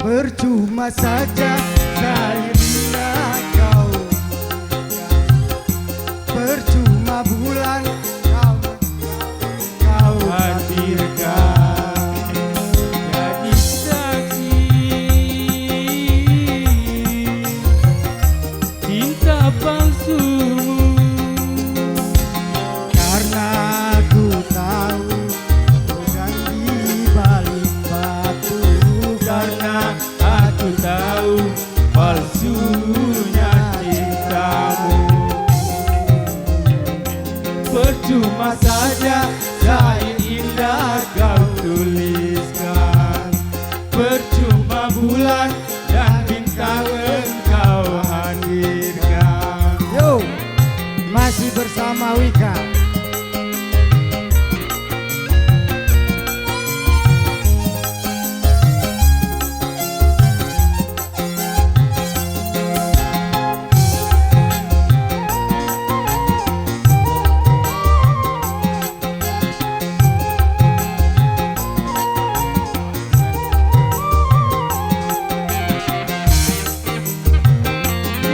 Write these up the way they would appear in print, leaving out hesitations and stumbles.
Percuma saja saya bila kau percuma bulan kau hadirkan jadi saksi cinta palsumu. karena aku tahu bukan di balik batu, Karena aku tahu palsunya cintamu. Percuma saja zain indah kau tuliskan, percuma bulan dan bintang engkau hadirkan. Yo, masih bersama Wika.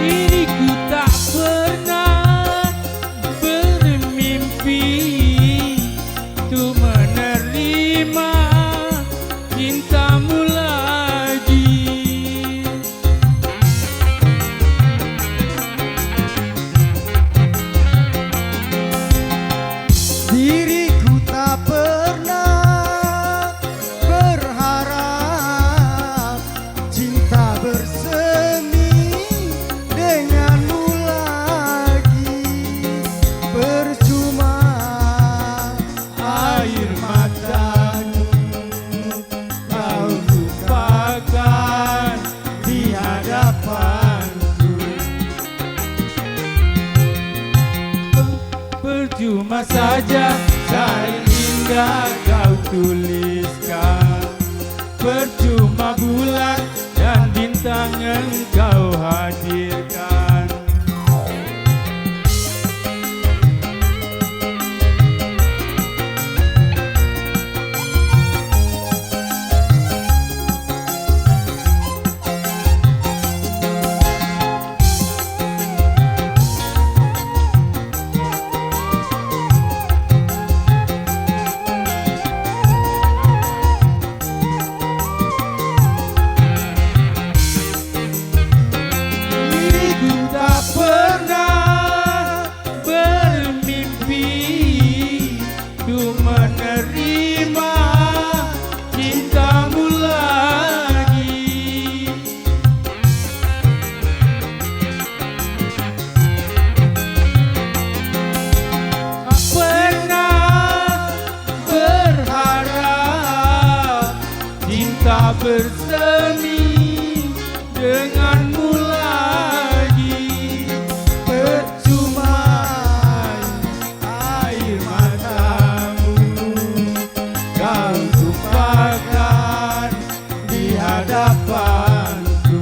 Diriku tak pernah bermimpi untuk menerima cintamu lagi. Diriku tak pernah berharap cinta bersemi denganmu lagi. Percuma Air matamu kau lupakan di hadapanku. Percuma saja zain indah kau tuliskan, percuma bulan dan bintang engkau hadirkan. Diriku tak pernah bermimpi untuk menerima cintamu lagi. Tak pernah berharap cinta bersemi denganmu lagi. Percuma air matamu kau tumpahkan di hadapanku.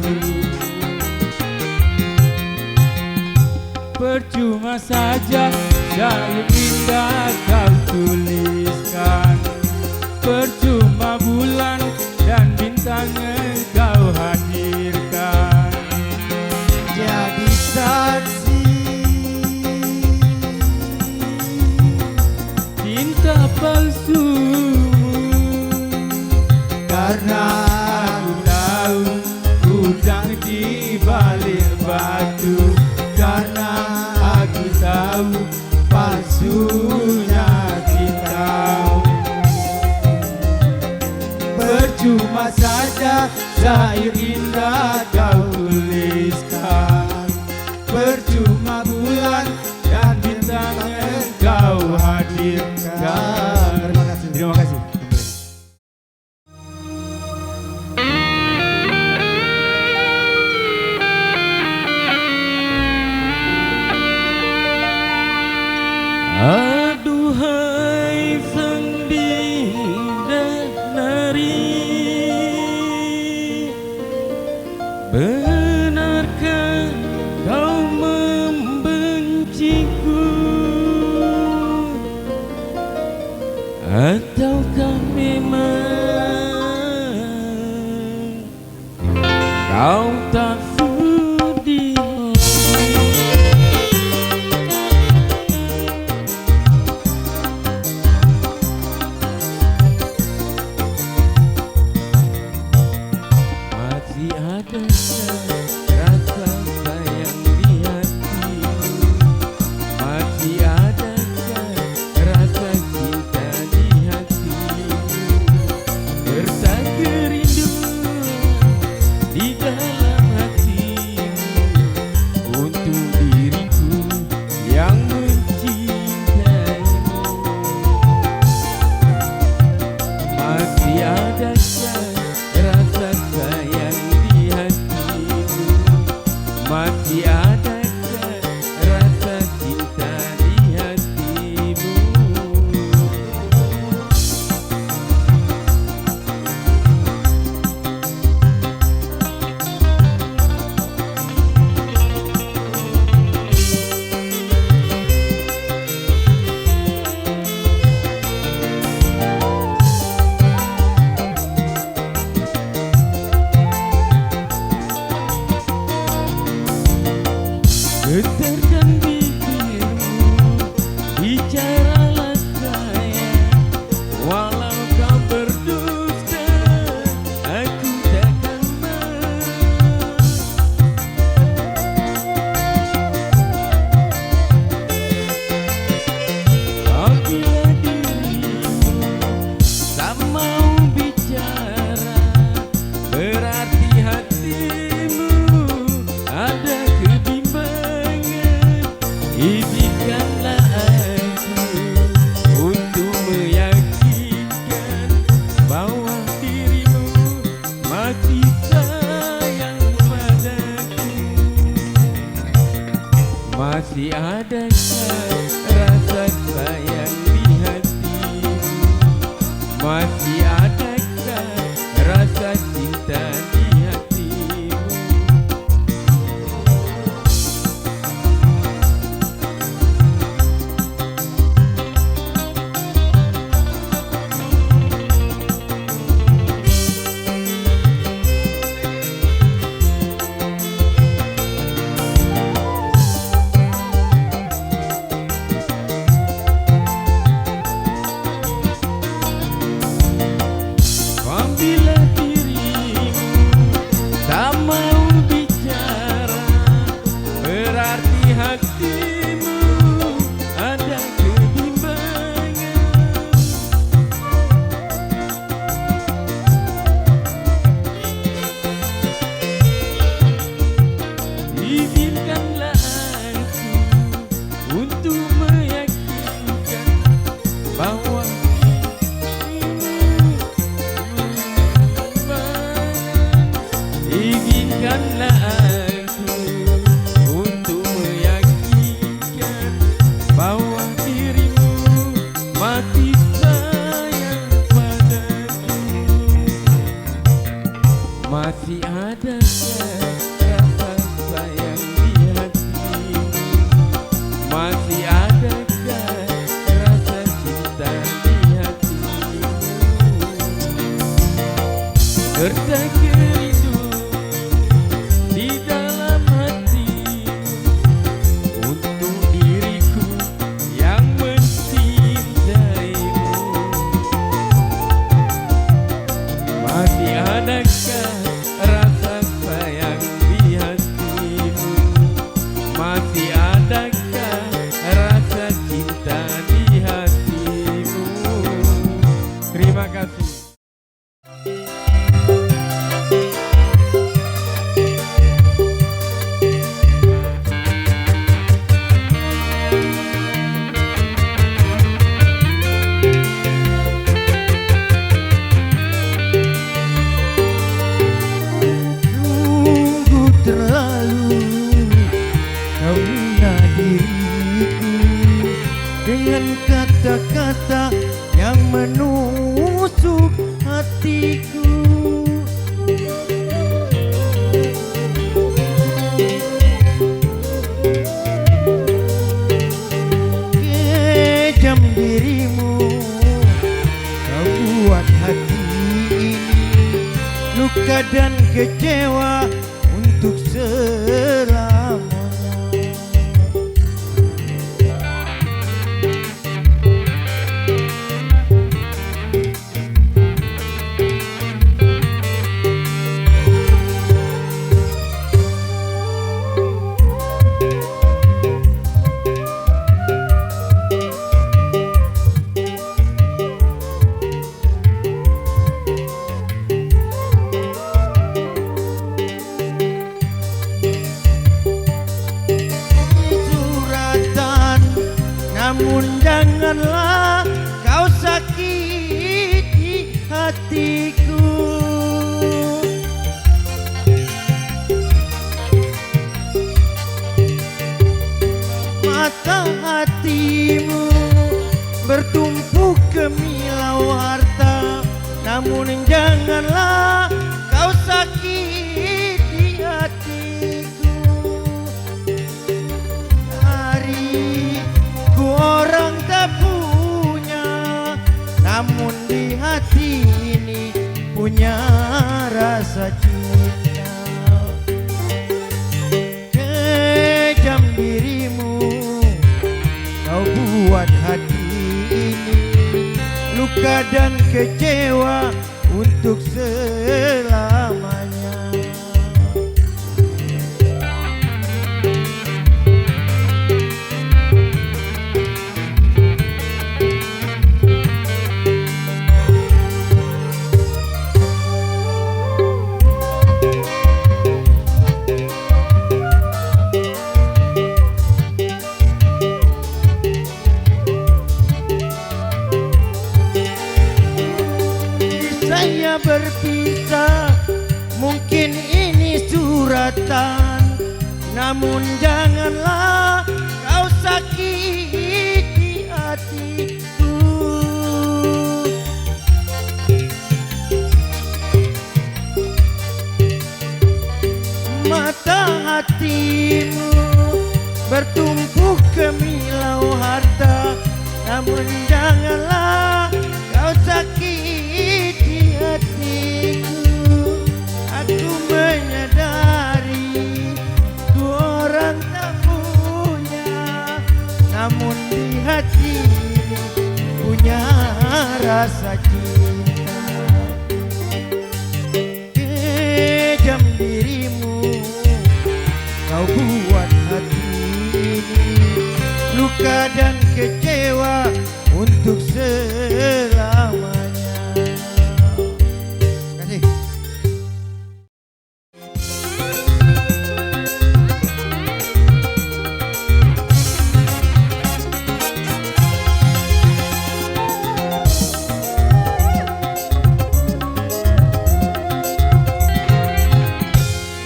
Percuma saja zain indah kau tuliskan, percuma bulan dan bintang engkau hadirkan. jadi saksi Cinta palsumu. karena Aku tahu udang di balik batu, karena aku tahu palsunya cintamu. Percuma saja zain indah kau tuliskan, percuma bulan dan bintang engkau hadirkan. Terima kasih. Terima kasih. Aduhai sang bidadari, benarkah kau membenciku, ataukah memang kau tak sudi. Masih ada rasa sayang di hatimu, masih ada rasa cinta di hatimu, serta kerinduan di dalam hatimu untuk diriku yang mencintaimu. Masih ada rasa sayang di hatimu, masih ada rasa cinta di hatimu. Getarkan bibirmu, bicaralah sayang, walau kau berdusta, aku takkan marah. Apabila dirimu tak mau bicara, berarti hatimu ada kebimbangan. Izinkanlah aku untuk meyakinkan bahwa dirimu masih sayang padaku. Masih adakah rasa sayang di hatimu, masih adakah rasa cinta di hatimu. Apabila dirimu tak mau bicara, berarti hatimu ada kebimbangan. Izinkanlah aku untuk meyakinkan bahwa izinkanlah aku untuk meyakinkan bahwa dirimu masih sayang padaku. Masih ada rasa sayang di hatimu, masih ada rasa cinta di hatimu, serta kerinduan di dalam hatimu untuk diriku yang mencintaimu. Masih adakah rasa sayang di hatimu, luka dan kecewa untuk selamanya. Namun janganlah kau sakiti hatiku. Mata hatimu bertumpu kemilau harta, namun janganlah kau sakiti hatiku. Orang tak punya, namun di hati ini punya rasa cinta. Kejam dirimu, kau buat hati ini luka dan kecewa untuk selamanya. Saya berpisah, mungkin ini suratan, namun janganlah kau sakiti hatiku. Mata hatimu bertumpu kemilau harta, namun janganlah kau sakiti hatiku. Aku menyadari ku orang tak punya, namun di hati punya rasa cinta. Kejam dirimu, kau buat hati ini luka dan kecewa untuk selamanya. Kasih.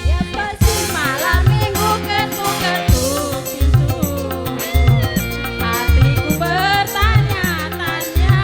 Ya pasti malam minggu ketuk-ketuk pintu, hatiku bertanya-tanya.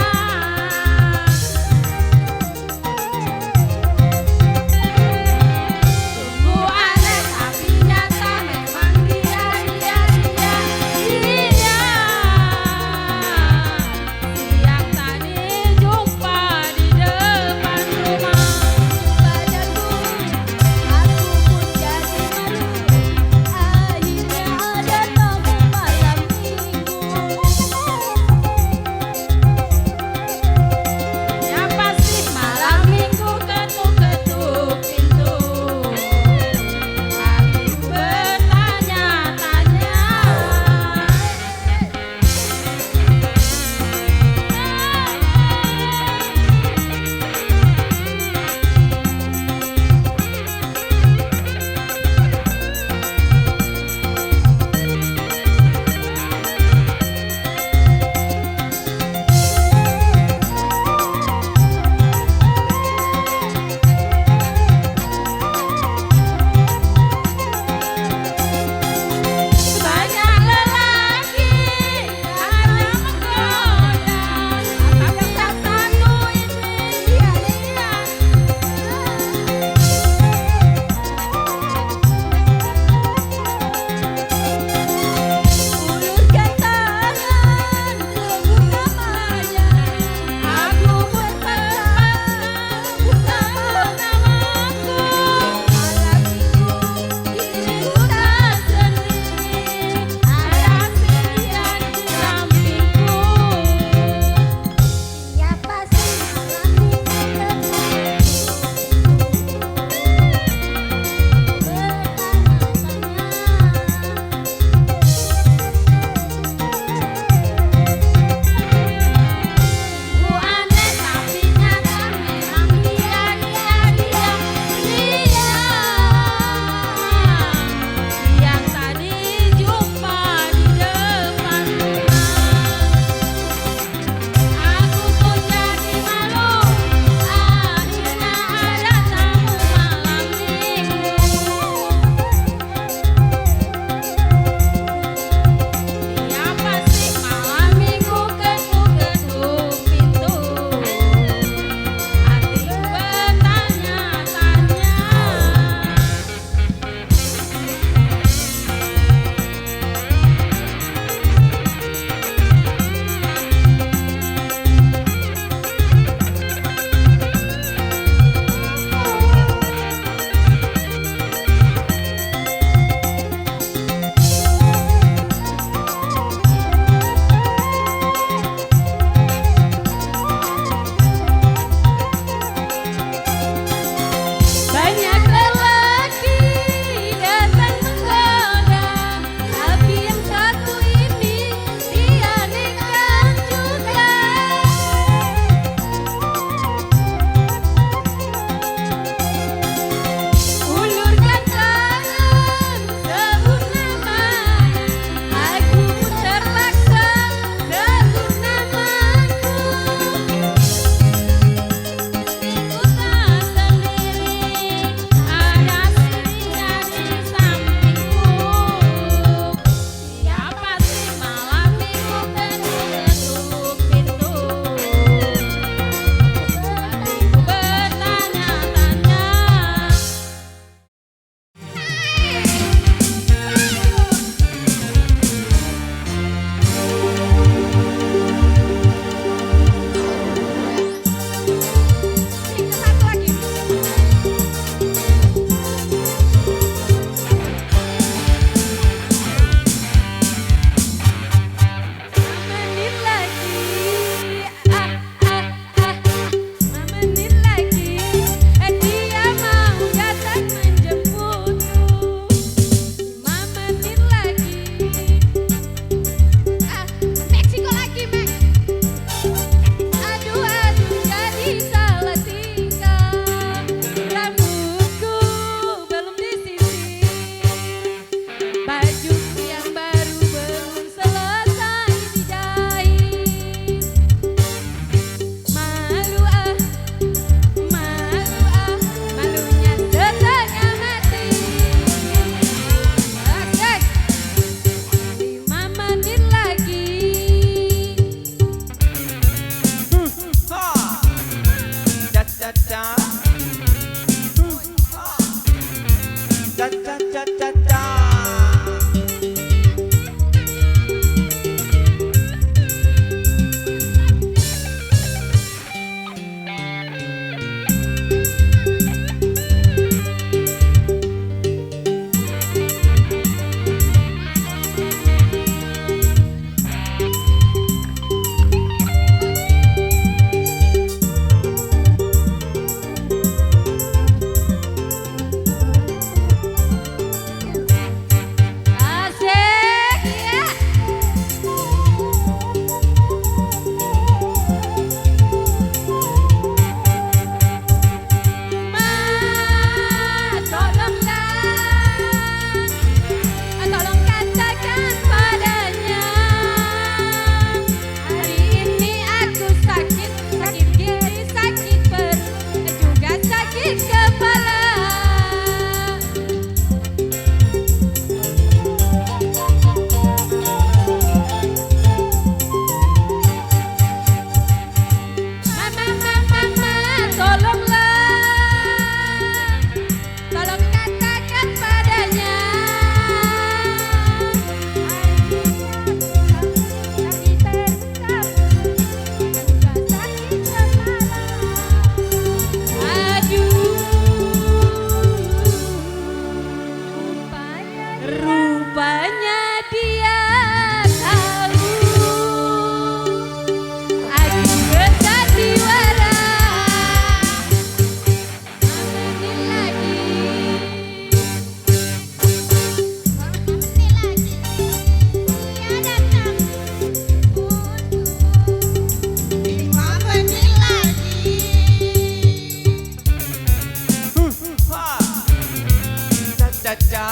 caca